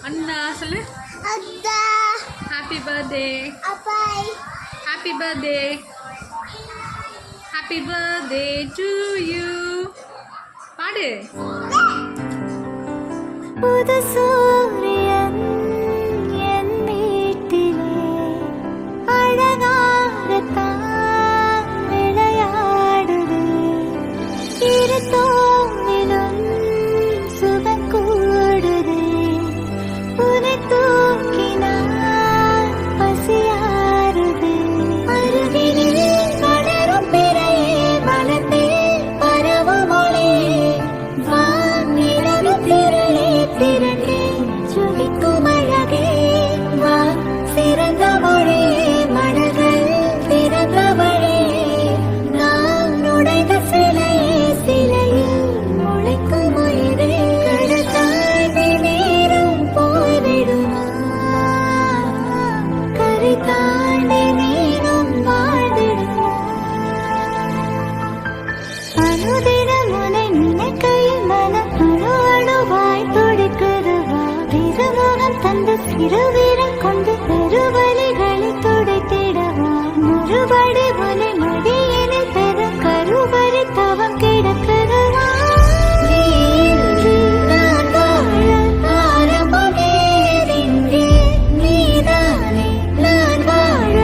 அண்ணா சொல்லு. Happy birthday. Happy birthday. Happy birthday to you. பாடு. புது சூரியன் என் வீட்டிலே அழகாகத்தான் விளையாடுது. இரு தோளிலும் சுகம் கூடுது. உனை தூக்கினால் பசியாறுது. அருகினில் வளரும் பிறையே வளர்ந்தே பரவும் ஒளியே வானிலவு திரளே திரண்டே சுகிக்கும் அழகே வா சிறந்த மொழியே மனங்கள் திறந்த வழியே நாம் நுழைந்த சிலையே சிலையில் முளைக்கும் உயிரே கடல் தாண்டி நேரம் போய்விடுமா கரை தாண்டி நீனும் வாழ்ந்திடுமா அனுதினம் உன்னை நினைக்கையில் மனம் அணு அணுவாய் துடிக்குதுவா. திருமுகம் தந்த சிறுவீரம் கொண்டு பெருவலிகளை துடைத்திடவா. மறுபடி உன்னை மடியினில் பெறும் கருவறை தவம் கிடக்குதுவா. நீ இன்றி நான் வாழ ஆரம்பமே இங்கே. நீதானே நான் வாழ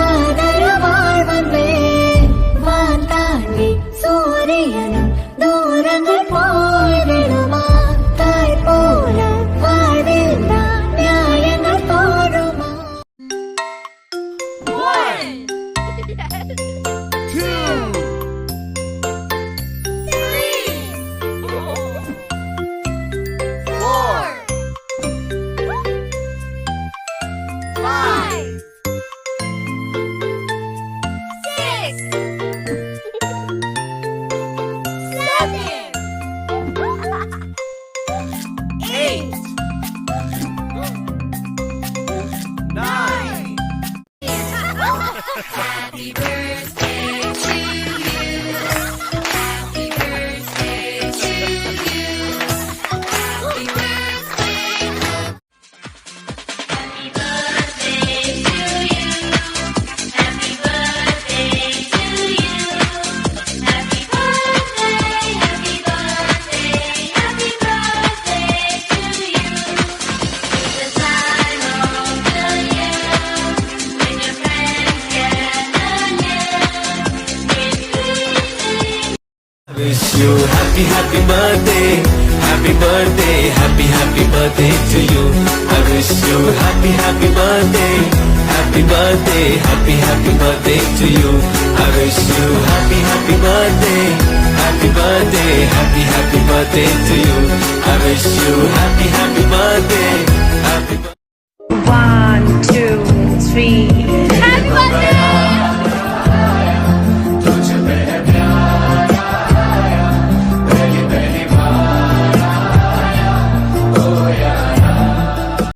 ஆதரவாய் வந்தேன். வான் தாண்டி சூரியனும் தூரங்கள் போய்விடுமா. தாய் போல வாழ்வில் தான் நியாயங்கள் தோடுமா. 1 2 3 4 5 6 7 8 9. Happy birthday to you. Happy birthday to you. Happy birthday. Happy birthday to you. Happy birthday to you. Happy birthday, happy birthday, happy birthday to you. The time of the year when your friends gather near. Wish you happy birthday, happy birthday, happy birthday to you. I wish you happy birthday, happy birthday, happy birthday to you. I wish you happy birthday, happy birthday, happy birthday to you. I wish you happy birthday, happy birthday. 1 2 3 Happy birthday!